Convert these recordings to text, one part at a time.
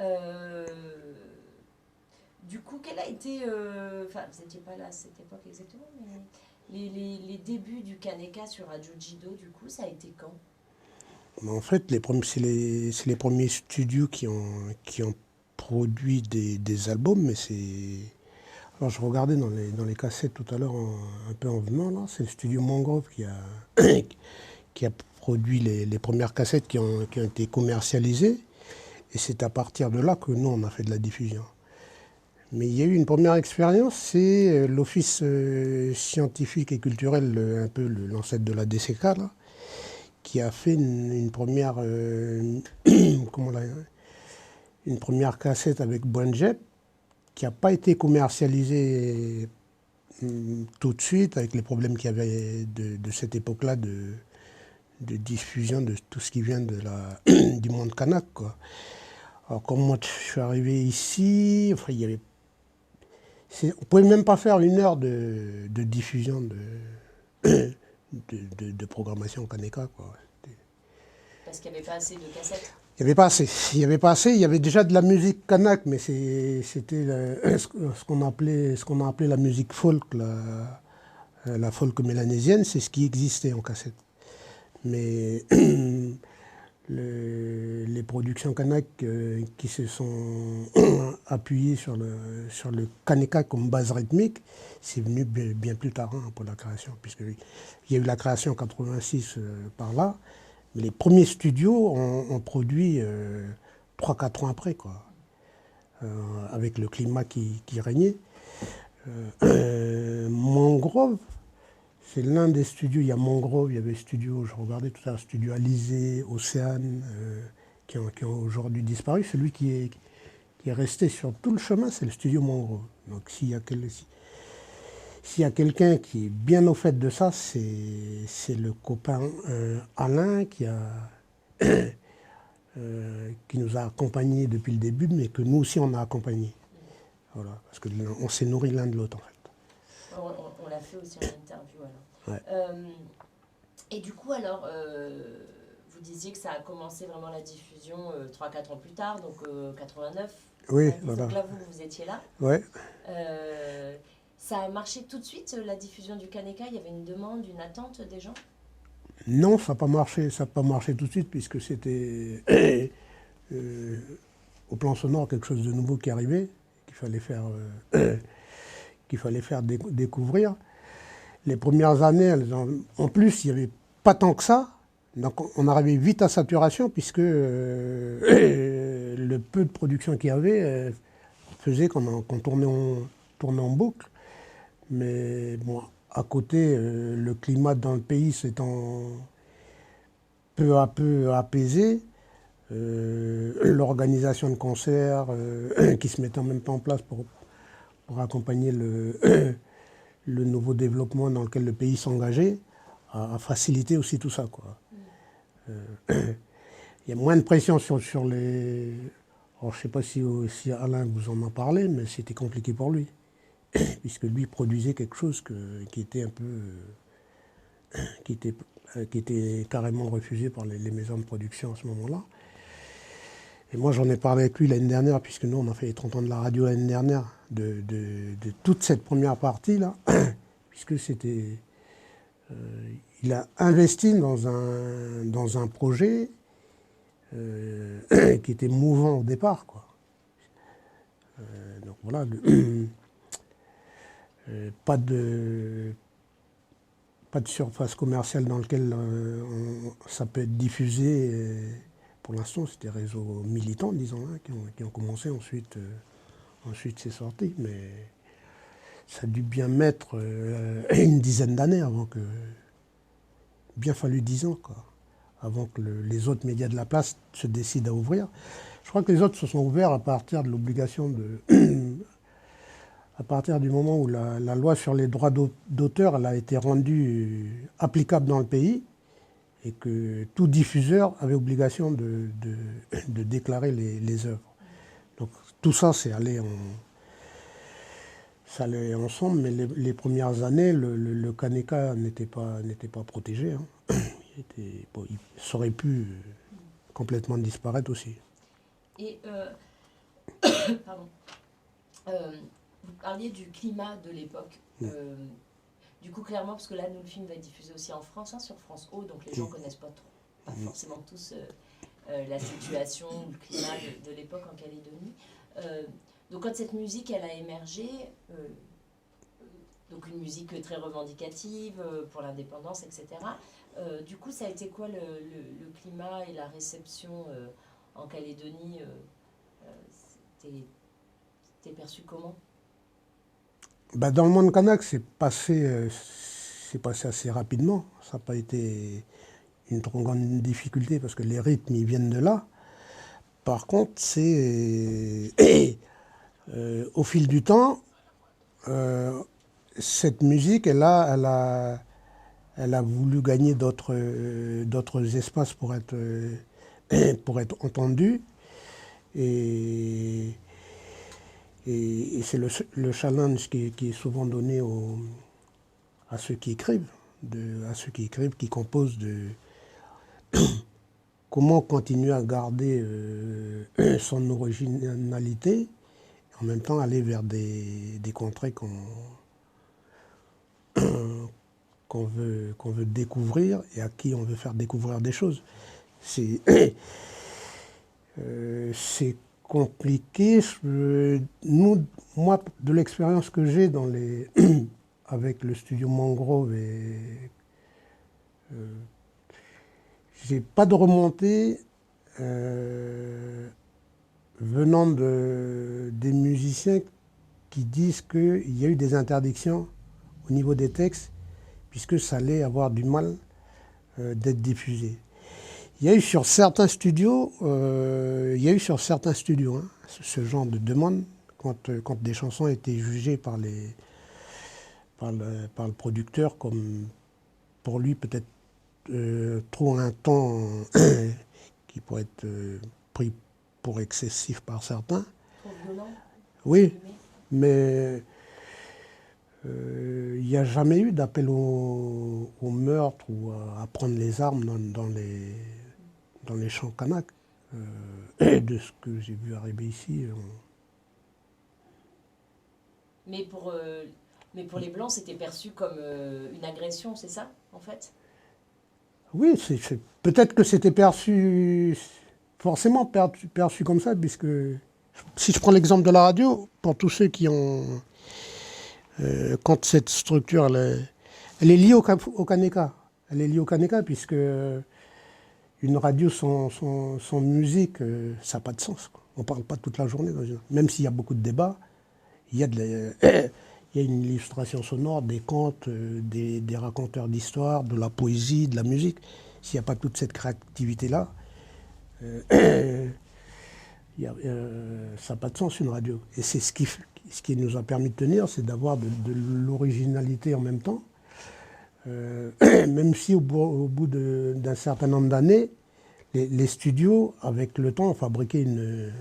Euh, du coup, quel a été... Enfin, vous n'étiez pas là à cette époque exactement, mais les débuts du Kaneka sur Radio Jido, du coup, ça a été quand? Mais en fait, c'est les premiers studios qui ont produit des albums, mais c'est... Alors je regardais dans les cassettes tout à l'heure, un peu en venant, là, c'est le studio Mangrove qui a produit les premières cassettes qui ont été commercialisées, et c'est à partir de là que nous, on a fait de la diffusion. Mais il y a eu une première expérience, c'est l'Office scientifique et culturel, un peu l'ancêtre de la DCK, là, qui a fait une première, comment là, une première cassette avec Bonjep, qui n'a pas été commercialisée tout de suite, avec les problèmes qu'il y avait de cette époque-là de diffusion de tout ce qui vient du monde kanak, quoi. Alors, comme moi, je suis arrivé ici, enfin, il y avait, on ne pouvait même pas faire une heure de diffusion de programmation Kaneka, quoi. Parce qu'il n'y avait pas assez de cassettes. Il n'y avait pas assez. Il y avait pas assez. Il y avait déjà de la musique kanak, mais c'était ce qu'on a appelé la musique folk, la folk mélanésienne, c'est ce qui existait en cassette. Mais les productions kanak qui se sont appuyées sur le kaneka comme base rythmique, c'est venu bien plus tard, hein, pour la création, puisqu'il y a eu la création en 86 par là. Mais les premiers studios ont produit 3-4 ans après, quoi, avec le climat qui régnait. Mangrove, c'est l'un des studios. Il y a Mangrove, il y avait le studio, je regardais tout ça, studio Alizé, Océane, qui ont aujourd'hui disparu. Celui qui est resté sur tout le chemin, c'est le studio Mangrove. Donc s'il y a quelqu'un qui est bien au fait de ça, c'est le copain Alain qui nous a accompagnés depuis le début, mais que nous aussi on a accompagné. Voilà, parce qu'on s'est nourris l'un de l'autre en fait. On l'a fait aussi en interview alors. Ouais. Et du coup, alors, vous disiez que ça a commencé vraiment la diffusion 3-4 ans plus tard, donc 89, Oui, 90, voilà. donc là, vous étiez là. Ouais. Ça a marché tout de suite, la diffusion du Kaneka? Il y avait une demande, une attente des gens? Non, ça n'a pas marché, ça n'a pas marché tout de suite, puisque c'était euh, au plan sonore quelque chose de nouveau qui arrivait, qu'il fallait faire découvrir. Les premières années, en plus, il n'y avait pas tant que ça. Donc on arrivait vite à saturation, puisque le peu de production qu'il y avait faisait qu'on tournait en boucle. Mais bon, à côté, le climat dans le pays s'étant peu à peu apaisé, l'organisation de concerts qui se mettait en même temps en place pour accompagner le nouveau développement dans lequel le pays s'engageait, a facilité aussi tout ça, quoi. Il y a moins de pression sur les... Alors, je ne sais pas si Alain vous en a parlé, mais c'était compliqué pour lui, puisque lui produisait quelque chose qui était un peu... qui était carrément refusé par les maisons de production à ce moment-là. Et moi, j'en ai parlé avec lui l'année dernière, puisque nous, on a fait les 30 ans de la radio l'année dernière, de toute cette première partie-là, puisque c'était... il a investi dans un projet qui était mouvant au départ, quoi. Donc voilà, pas de surface commerciale dans laquelle ça peut être diffusé. Pour l'instant, c'est des réseaux militants, disons, hein, qui ont commencé ensuite. Ensuite, c'est sorti, mais ça a dû bien mettre une dizaine d'années avant que... Bien fallu 10 ans, quoi, avant que les autres médias de la place se décident à ouvrir. Je crois que les autres se sont ouverts à partir de l'obligation de... à partir du moment où la loi sur les droits d'auteur elle a été rendue applicable dans le pays et que tout diffuseur avait obligation de déclarer les œuvres. Donc tout ça, ça allait ensemble, mais les premières années, le Kaneka n'était pas protégé, hein. Il aurait pu complètement disparaître aussi. Et Pardon. Vous parliez du climat de l'époque. Du coup, clairement, parce que là, nous, le film va être diffusé aussi en France, hein, sur France O, donc les gens connaissent pas forcément tous la situation, le climat de l'époque en Calédonie. Donc, quand cette musique, elle a émergé, donc une musique très revendicative pour l'indépendance, etc. Du coup, ça a été quoi le climat et la réception en Calédonie C'était perçu comment? Bah, dans le monde kanak, c'est passé assez rapidement. Ça n'a pas été une trop grande difficulté parce que les rythmes, ils viennent de là. Par contre, au fil du temps, cette musique, elle a voulu gagner d'autres espaces pour être entendue. Et, et c'est le challenge qui est souvent donné à ceux qui écrivent, qui composent, de comment continuer à garder son originalité, en même temps aller vers des contrées qu'on veut découvrir et à qui on veut faire découvrir des choses. C'est c'est compliqué. Moi, de l'expérience que j'ai avec le studio Mangrove, j'ai pas de remontée venant des musiciens qui disent qu'il y a eu des interdictions au niveau des textes, puisque ça allait avoir du mal d'être diffusé. Il y a eu sur certains studios, hein, ce genre de demande, quand des chansons étaient jugées par le producteur comme, pour lui, peut-être trop un temps qui pourrait être pris pour excessif par certains. Trop violent? Oui, mais il n'y a jamais eu d'appel au meurtre ou à prendre les armes dans les champs kanaks. De ce que j'ai vu arriver ici. Mais pour les Blancs, c'était perçu comme une agression, c'est ça, en fait? Oui, peut-être que c'était forcément perçu comme ça, puisque si je prends l'exemple de la radio, pour tous ceux qui ont... quand cette structure, elle est liée au Kaneka. Elle est liée au Kaneka, puisque une radio sans musique, ça n'a pas de sens, quoi. On ne parle pas toute la journée. Même s'il y a beaucoup de débats, il y a, il y a une illustration sonore, des contes, des raconteurs d'histoire, de la poésie, de la musique. S'il n'y a pas toute cette créativité-là, ça n'a pas de sens, une radio. Et c'est ce qui nous a permis de tenir, c'est d'avoir de l'originalité en même temps. Même si au bout d'un certain nombre d'années, les studios, avec le temps, ont fabriqué une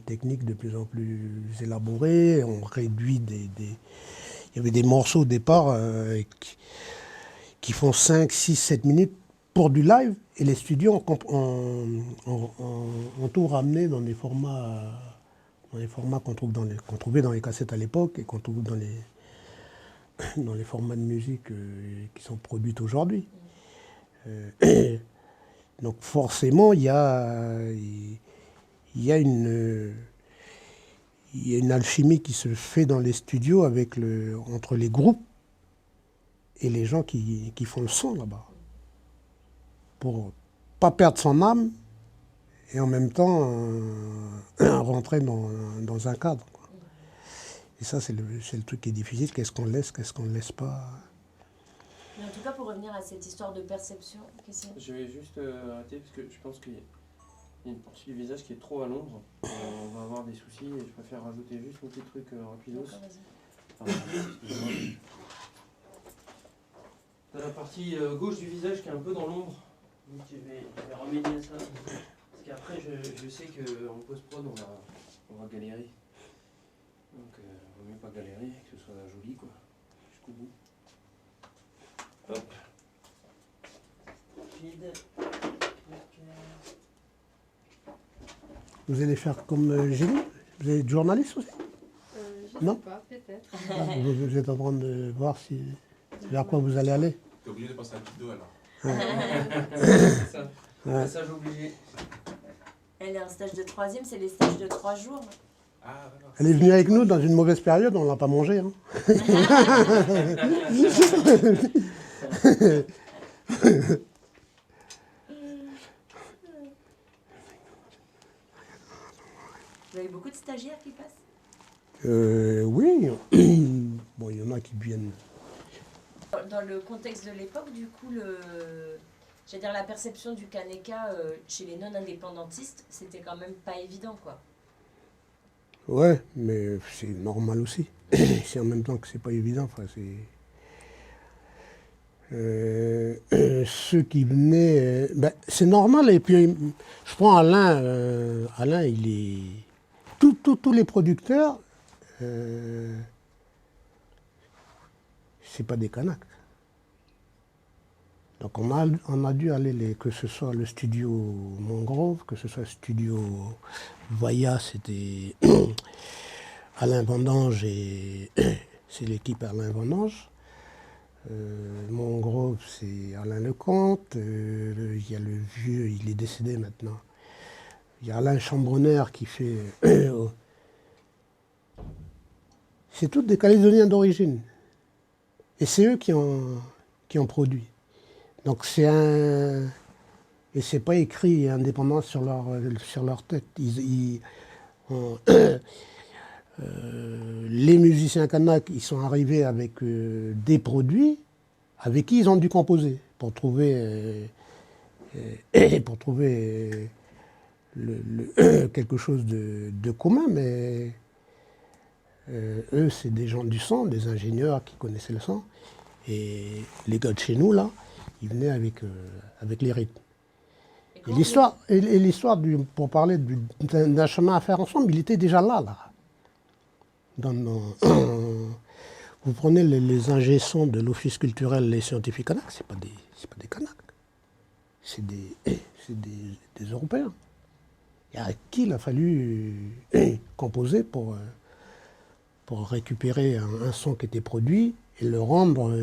technique de plus en plus élaborée. On réduit il y avait des morceaux au départ qui font 5, 6, 7 minutes pour du live. Et les studios ont tout ramené dans des formats qu'on trouvait dans les cassettes à l'époque et qu'on trouve dans les formats de musique qui sont produits aujourd'hui. Donc forcément, il y a une alchimie qui se fait dans les studios entre les groupes et les gens qui font le son là-bas. Pour pas perdre son âme et en même temps rentrer dans un cadre, quoi. Et ça, c'est le truc qui est difficile. Qu'est-ce qu'on ne laisse pas. Mais en tout cas, pour revenir à cette histoire de perception, je vais juste arrêter parce que je pense qu'il y a une partie du visage qui est trop à l'ombre. On va avoir des soucis et je préfère rajouter juste un petit truc rapidos. T'as la partie gauche du visage qui est un peu dans l'ombre. Donc je vais remédier ça. Parce qu'après, je sais qu'en post-prod, on va galérer. Donc, il vaut mieux pas galérer, que ce soit joli, quoi. Jusqu'au bout. Hop. Vide. Vous allez faire comme Génie? Vous êtes journaliste aussi? Je Non. sais pas, peut-être. Vous êtes en train de voir vers quoi vous allez aller? T'es obligé de passer à Kido alors. C'est ça. Ouais. Passage obligé. Elle est en stage de 3e, c'est les stages de 3 jours. Ah, d'accord. Elle est venue avec nous dans une mauvaise période, on l'a pas mangé. Hein. Vous avez beaucoup de stagiaires qui passent? Oui. Bon, il y en a qui viennent. Dans le contexte de l'époque, du coup, j'allais dire la perception du Kaneka chez les non-indépendantistes, c'était quand même pas évident, quoi. Ouais, mais c'est normal aussi. C'est en même temps que c'est pas évident. Enfin, ceux qui venaient, c'est normal. Et puis, je prends Alain. Alain, il est tous les producteurs. C'est pas des Kanaks. Donc on a dû aller, que ce soit le studio Mangrove, que ce soit le studio Voya, c'était Alain Vendange et c'est l'équipe Alain Vendange. Mangrove, c'est Alain Lecomte. Il y a le vieux, il est décédé maintenant. Il y a Alain Chambronner qui fait... c'est tous des Calédoniens d'origine. Et c'est eux qui ont produit. Donc c'est un... Et c'est pas écrit indépendant sur leur tête. Les musiciens kanaks, ils sont arrivés avec des produits avec qui ils ont dû composer pour trouver quelque chose de commun, mais eux, c'est des gens du son, des ingénieurs qui connaissaient le son. Et les gars de chez nous, là, ils venaient avec les rythmes. Et l'histoire, pour parler d'un chemin à faire ensemble, il était déjà là. Vous prenez les ingé-sons de l'Office culturel et scientifique kanak, c'est pas des Kanaks. C'est des Européens. Et à qui il a fallu composer pour récupérer un son qui était produit et le rendre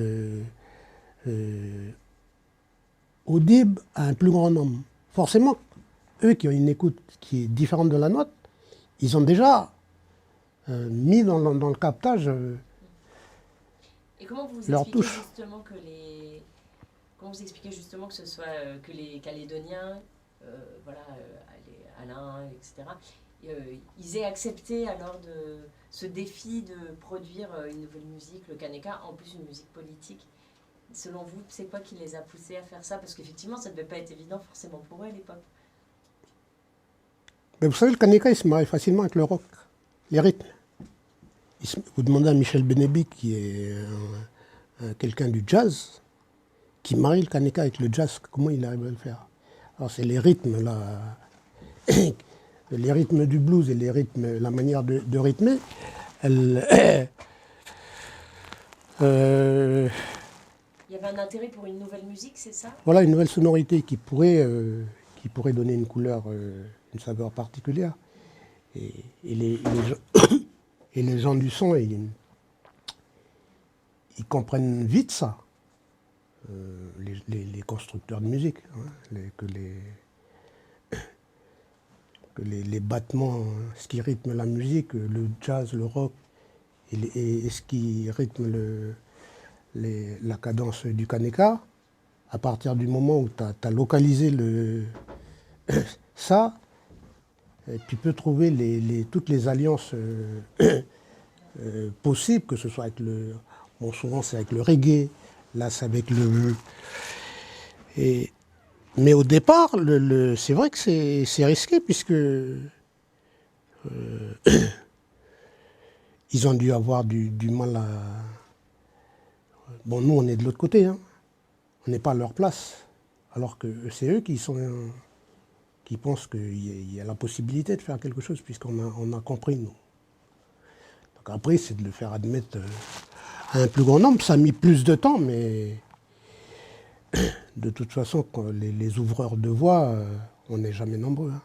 audible à un plus grand nombre. Forcément, eux qui ont une écoute qui est différente de la nôtre, ils ont déjà mis dans le captage Et comment vous leur expliquez touche. justement comment vous expliquez justement que ce soit que les Calédoniens, Alain, etc., ils aient accepté alors ce défi de produire une nouvelle musique, le Kaneka, en plus une musique politique. Selon vous, c'est quoi qui les a poussés à faire ça? Parce qu'effectivement, ça ne devait pas être évident forcément pour eux à l'époque. Mais vous savez, le Kaneka, il se marie facilement avec le rock, les rythmes. Vous demandez à Michel Benébi, qui est quelqu'un du jazz, qui marie le Kaneka avec le jazz, comment il arrive à le faire? Alors c'est les rythmes, là, les rythmes du blues et les rythmes, la manière de rythmer, Il y avait un intérêt pour une nouvelle musique, c'est ça? voilà une nouvelle sonorité qui pourrait donner une couleur, une saveur particulière. Et les gens du son, ils comprennent vite ça. Les constructeurs de musique, hein, que les battements, ce qui rythme la musique, le jazz, le rock, et ce qui rythme la cadence du Kaneka, à partir du moment où tu as localisé ça, tu peux trouver toutes les alliances possibles, que ce soit avec bon, souvent c'est avec le reggae, là c'est avec mais au départ, c'est vrai que c'est risqué, puisque ils ont dû avoir du mal à... Bon, nous, on est de l'autre côté, hein. On n'est pas à leur place. Alors que c'est eux qui pensent qu'il y a la possibilité de faire quelque chose, puisqu'on a compris, nous. Donc après, c'est de le faire admettre à un plus grand nombre. Ça a mis plus de temps, mais de toute façon, les ouvreurs de voix, on n'est jamais nombreux, hein.